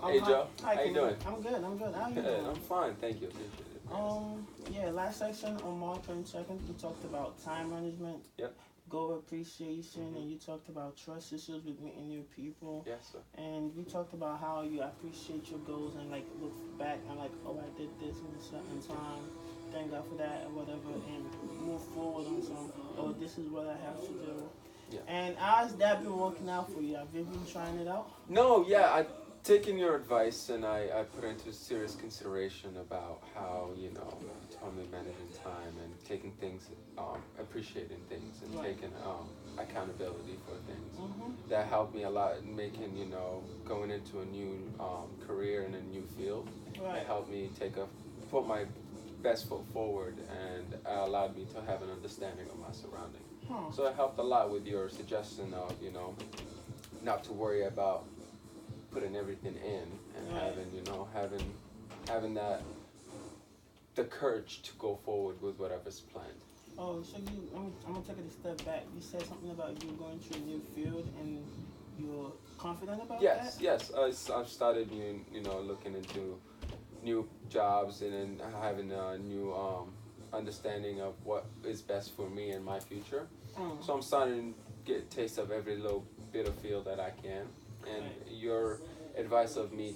Hey Joe, Hi, how you Camille. doing? I'm good. I'm good. How you Good, I'm doing? fine, thank you. Appreciate it. Yes. Yeah. Last section on March 22nd, we talked about time management, Yep. goal appreciation, Mhm. and you talked about trust issues with meeting new people. Yes, sir. And we talked about how you appreciate your goals and like look back and like, oh, I did this in a certain time. Thank God for that or whatever, and move forward on some. Oh, this is what I have to do. Yeah. And how's that been working out for you? Have you been trying it out? No, yeah, I taken your advice and I put into serious consideration about how totally managing time and taking things, appreciating things and Right. taking accountability for things. Mhm. That helped me a lot in making going into a new career in a new field. It Right. helped me put my best foot forward and allowed me to have an understanding of my surroundings. Huh. So it helped a lot with your suggestion of not to worry about putting everything in and Right. having that the courage to go forward with whatever's planned. Oh, so I'm gonna take it a step back. You said something about you going to a new field and you're confident about that. Yes, yes. I've started looking into new jobs and then having a new understanding of what is best for me and my future. Mm. So I'm starting to get a taste of every little bit of field that I can. And Right. your advice of me,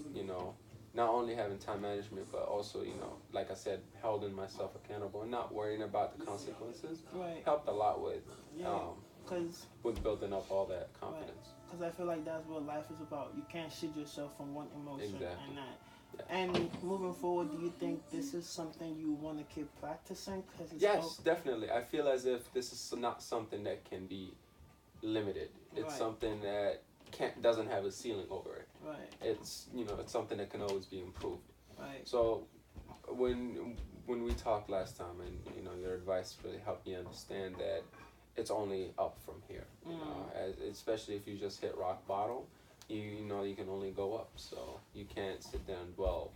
not only having time management, but also, like I said, holding myself accountable and not worrying about the consequences Right. helped a lot Yeah. um, Cause with building up all that right. confidence. Cause I feel like that's what life is about. You can't shield yourself from one emotion and Exactly. that. Yeah. And moving forward, do you think this is something you want to keep practicing? Cause it's Yes, definitely. I feel as if this is not something that can be limited. It's right. something that can't doesn't have a ceiling over it. Right. It's something that can always be improved. Right. So when we talked last time, and your advice really helped me understand that it's only up from here. Mm. Especially if you just hit rock bottom, you know you can only go up. So you can't sit there and dwell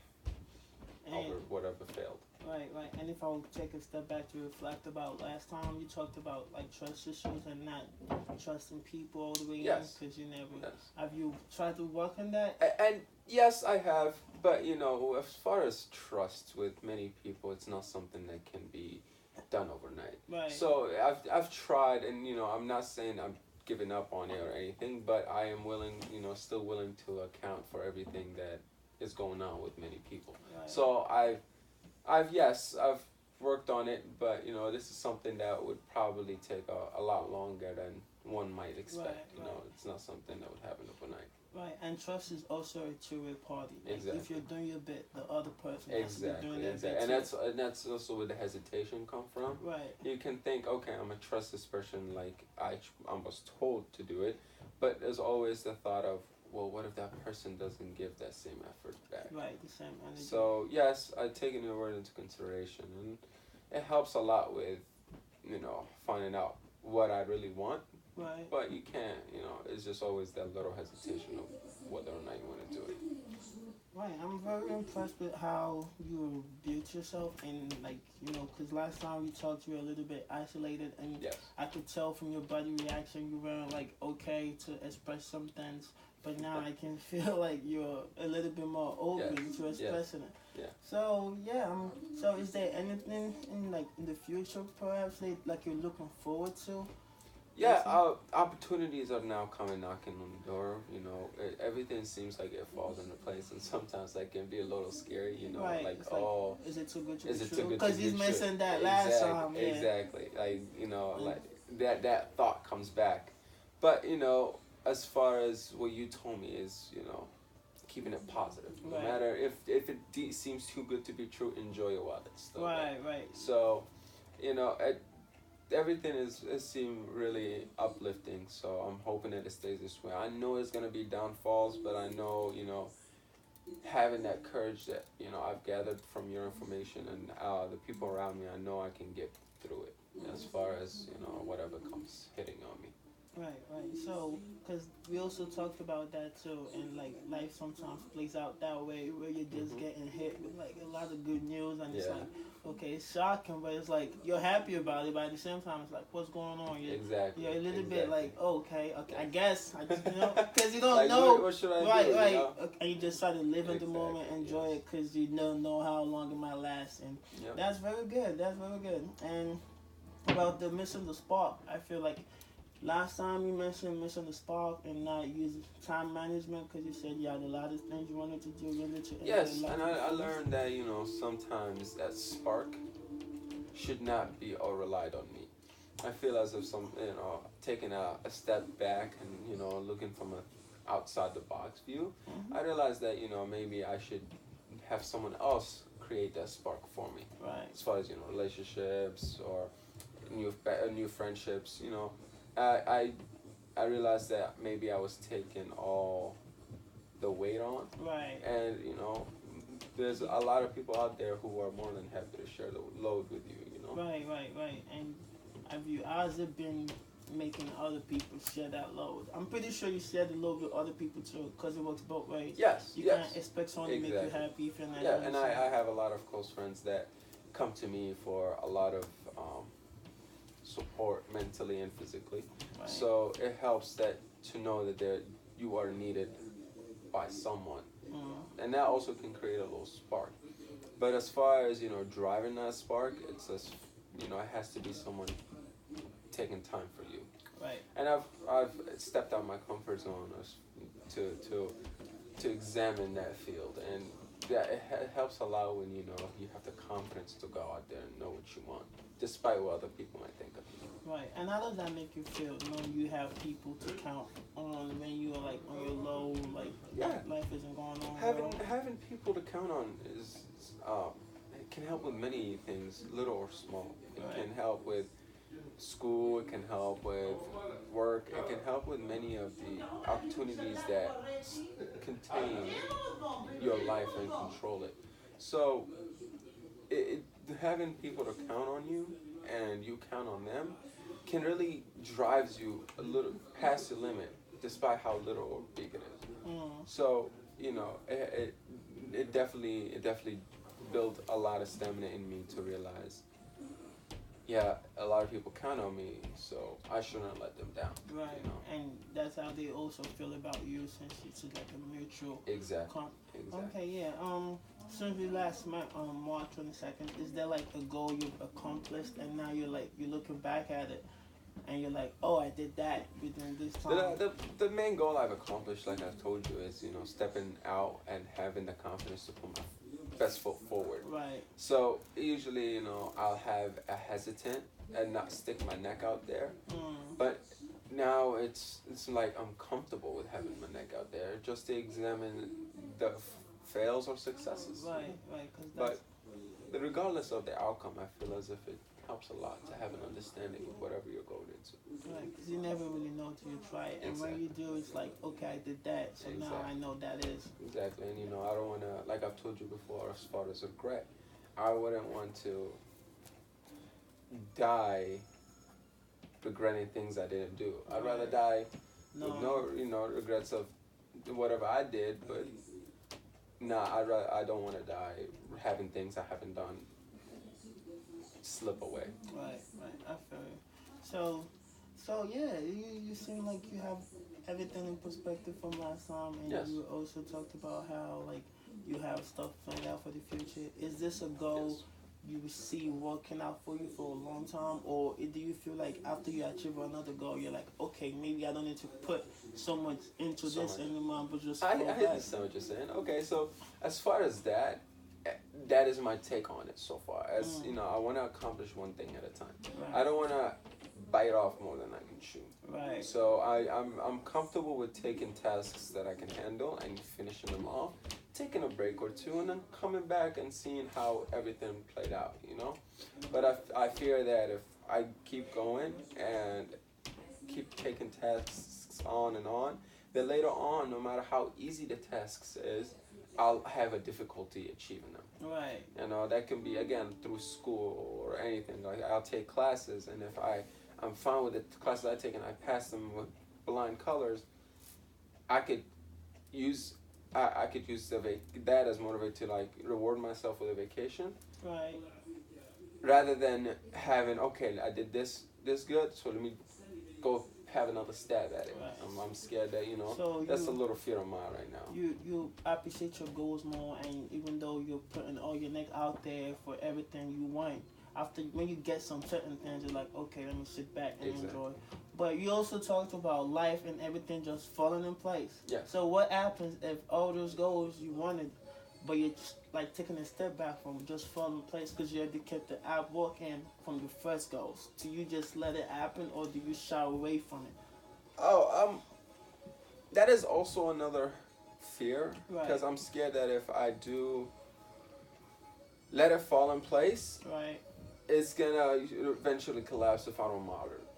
And over whatever failed. right, right. And if I would take a step back to reflect about last time, you talked about like trust issues and not trusting people all the way in Yes, because you never. yes. Have you tried to work on that? And yes, I have, but as far as trust with many people, it's not something that can be done overnight. Right, So I've tried, and I'm not saying I'm giving up on it or anything, but I am willing, still willing to account for everything that is going on with many people. right, So I've worked on it, but this is something that would probably take a lot longer than one might right, expect. right, It's not something that would happen overnight. right. And trust is also a two-way party. Like if Exactly. you're doing your bit, the other person has to be doing Exactly, their exactly, bit and too. that's also where the hesitation come from. Right, You can think, okay, I'm gonna trust this person like I was told to do it, but there's always the thought of, well, what if that person doesn't give that same effort back? right. The same energy. So yes, I've taken your word into consideration, and it helps a lot with finding out what I really want. Right. But you can't, it's just always that little hesitation of whether or not you want to do it. Right, I'm very impressed with how you built yourself and like because last time we talked, you were a little bit isolated, and Yes. I could tell from your body reaction you weren't like okay to express some things, but now I can feel like you're a little bit more open Yes. to Yes. expressing it. Yeah. So yeah, so is there anything in like in the future perhaps like you're looking forward to? Yeah, Listen? opportunities are now coming knocking on the door. Everything seems like it falls into place, and sometimes that can be a little scary. Right, Like, it's like oh, is it too good to is be it too true? good to Because be you true? mentioned that last time, yeah. Exactly. Like And, like that thought comes back, but as far as what you told me is keeping it positive. No Right. matter if it seems too good to be true, enjoy it while it's still there. right, right. So, everything is seem really uplifting. So I'm hoping that it stays this way. I know it's gonna be downfalls, but I know having that courage that I've gathered from your information and the people around me. I know I can get through it as far as whatever comes hitting on me. Right. So, because we also talked about that too, and like life sometimes plays out that way where you're just Hmm. getting hit with like a lot of good news, and it's Yeah, like, okay, it's shocking, but it's like you're happy about it, but at the same time, it's like, what's going on? exactly, You're a little bit exactly. like, okay, Yeah. I guess, because you don't Like, know, what should I do? right, okay, and you just try to live in the moment, Exactly. enjoy Yes. it, because you don't know how long it might last, and Yep. that's very good. That's very good, and about the missing the spark, I feel like last time you mentioned missing the spark and not using time management because you said you had a lot of things you wanted to do, you wanted to enjoy Yes, life and to the I fullest. learned that sometimes that spark should not be all relied on me. I feel as if taking a step back and looking from a outside the box view, Hmm. I realized that maybe I should have someone else create that spark for me, Right. as far as relationships or new friendships. I I realized that maybe I was taking all the weight on, Right. and there's a lot of people out there who are more than happy to share the load with you. Right. And have you, how's it been making other people share that load? I'm pretty sure you share the load with other people too because it works both ways. Yes, You can't yes, expect someone to make you exactly. happy if you're not Yeah, doing and the I same. have a lot of close friends that come to me for a lot of support mentally and physically. Right. So it helps that to know that you are needed by someone, Mm. and that also can create a little spark. But as far as driving that spark, it's just it has to be someone taking time for you. Right. And I've stepped out my comfort zone to to to examine that field, and yeah, it helps a lot when you have the confidence to go out there and know what you want, despite what other people might think of you. Right. And how does that make you feel knowing you have people to count on when you are like on your low, like Yeah, life isn't going on having well? having people to count on is it can help with many things, little or small. It Right. can help with school. It can help with work. It can help with many of the opportunities that contain your life and control it. So having people to count on you and you count on them can really drives you a little past your limit, despite how little or big it is. Mm. So it definitely built a lot of stamina in me to realize, yeah, a lot of people count on me, so I shouldn't let them down. Right. And that's how they also feel about you since it's like a mutual Exactly. comp. Exactly. Okay, yeah. Since we last met on March 22nd, is there like a goal you've accomplished and now you're looking back at it and you're like, oh, I did that within this time? The main goal I've accomplished, like I've told you, is stepping out and having the confidence to put my best foot forward. Right. So usually, I'll have a hesitant and not stick my neck out there. Mm. But now it's like I'm comfortable with having my neck out there just to examine the fails or successes. Right. Because that's But regardless of the outcome, I feel as if it helps a lot to have an understanding of whatever you're going into. right. Because you never really know till you try it. And when you Exactly. do, it's like, okay, I did that. So now I Exactly. know that is. Exactly. And I don't want to, like I've told you before, as far as regret, I wouldn't want to die regretting things I didn't do. I'd rather Right. die with No. no, regrets of whatever I did, but nah, I don't want to die having things I haven't done slip away. Right. I feel you. So, so yeah, you seem like you have everything in perspective from last time, and Yes. you also talked about how like you have stuff planned out for the future. Is this a goal Yes. you see working out for you for a long time, or do you feel like after you achieve another goal, you're like, okay, maybe I don't need to put so much into So this much. anymore, but just I fall back. understand what you're saying. Okay, so as far as that, that is my take on it so far. As Mm. I want to accomplish one thing at a time. I Right. don't want to bite off more than I can chew. Right. So I'm comfortable with taking tasks that I can handle and finishing them off, taking a break or two, and then coming back and seeing how everything played out. But I fear that if I keep going and keep taking tasks on, then later on, no matter how easy the tasks is, I'll have a difficulty achieving them. Right. That can be again through school or anything. Like I'll take classes, and if I'm fine with the classes I take and I pass them with blind colors, I could use I could use that as motivate to like reward myself with a vacation Right. rather than having okay I did this good, so let me go have another stab at it. Right. I'm scared that So that's a little fear of mine right now. you appreciate your goals more, and even though you're putting all your neck out there for everything you want, after when you get some certain things, you're like, okay, let me sit back and Exactly. enjoy. But you also talked about life and everything just falling in place. Yeah. So what happens if all those goals you wanted, but you're just, like taking a step back from just falling in place because you had to keep the app working from your first goals? Do you just let it happen, or do you shy away from it? Oh, that is also another fear Right. because I'm scared that if I do let it fall in place, Right. it's gonna eventually collapse if I don't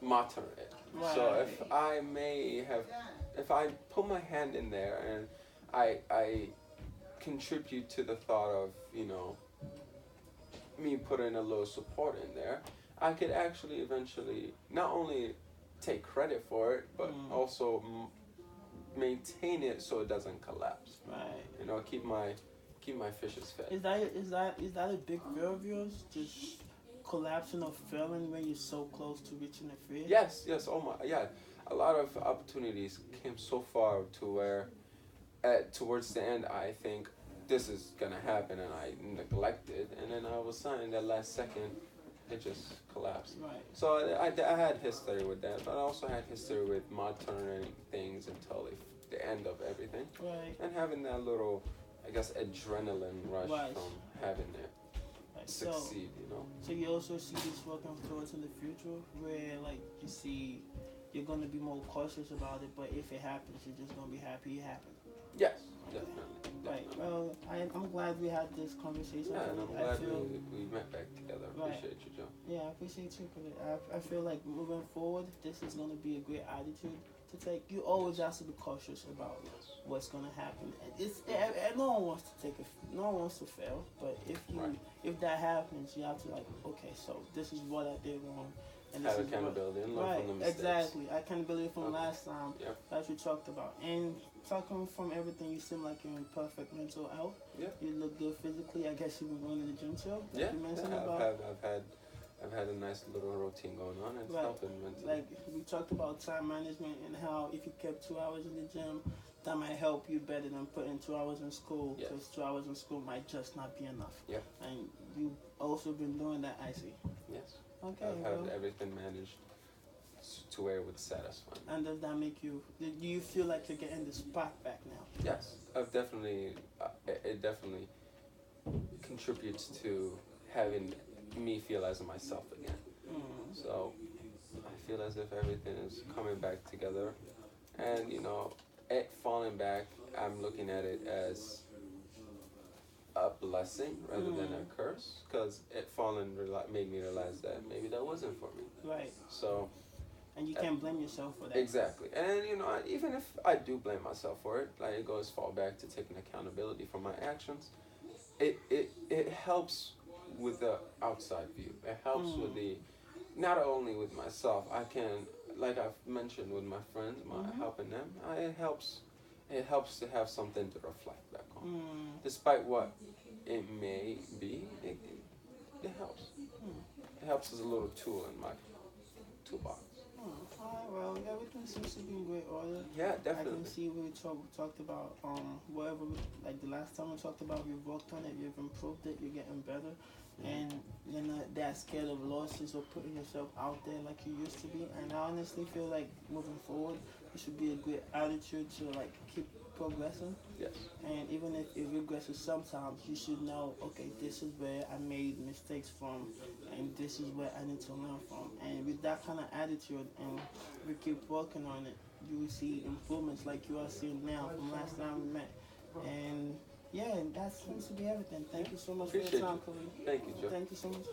monitor it. Right. So if I put my hand in there and I contribute to the thought of me putting a little support in there, I could actually eventually not only take credit for it, but also maintain it so it doesn't collapse. Right. Keep my fishes fed. Is that a big fear of yours? Just collapsing or failing when you're so close to reaching a fear? Yes. Oh my, yeah. A lot of opportunities came so far to where, towards the end, I think this is gonna happen, and I neglected, and then all of a sudden, that last second, it just collapsed. Right. So I had history with that, but I also had history with monitoring things until the end of everything, Right. and having that little, I guess, adrenaline rush Right. from having it Right. succeed. So you also see this working towards in the future, where like you see you're gonna be more cautious about it, but if it happens, you're just gonna be happy it happened. Yes, Okay. definitely. Right. Well, I'm glad we had this conversation. Yeah, and I'm I glad feel, we met back together. Right. Appreciate you, Joe. yeah, I appreciate you for it. I feel like moving forward, this is gonna be a great attitude to take. You always have to be cautious about what's gonna happen. And no one wants to take it. No one wants to fail. But Right. if that happens, you have to like, okay, so this is what I did wrong, and this Have is what, accountability and learn right, from the mistakes. exactly. Accountability from Okay. last time Yep. that we talked about, and talking from everything, you seem like you're in perfect mental health. Yep. You look good physically. I guess you've been going to the gym too. Like Yeah, you mentioned yeah, about. I've had a nice little routine going on, and it's Right. helping mentally. Like we talked about time management and how if you kept 2 hours in the gym, that might help you better than putting 2 hours in school, Yes. because 2 hours in school might just not be enough. Yep. And you also been doing that, I see. Yes. Okay. I've had Well, everything managed to where it would satisfy me. and does that make you? Do you feel like you're getting the spot back now? Yes, I've definitely. It definitely contributes to having me feel as myself again. So I feel as if everything is coming back together, and it falling back. I'm looking at it as a blessing rather than a curse, because it falling made me realize that maybe that wasn't for me. Right. So And you can't blame yourself for that. exactly, and even if I do blame myself for it, like it goes fall back to taking accountability for my actions. It helps with the outside view. It helps with the not only with myself. I can, like I've mentioned with my friends, helping them. It helps. It helps to have something to reflect back on, despite what it may be. It helps. It helps as a little tool in my toolbox. Alright, well, everything seems to be in great order. Yeah, I definitely. can see we talked about whatever, like the last time we talked about, you've worked on it, you've improved it, you're getting better, and you're not that scared of losses or putting yourself out there like you used to be. And I honestly feel like moving forward, it should be a great attitude to like keep progressing. Yes. And even if it regresses sometimes, you should know, okay, this is where I made mistakes from, and this is where I need to learn from. And with that kind of attitude, and we keep working on it, you will see improvements like you are seeing now from last time we met. And yeah, and that seems to be everything. Thank you so much for Appreciate your time, you. Khalid. Thank you, Joe. Thank you so much.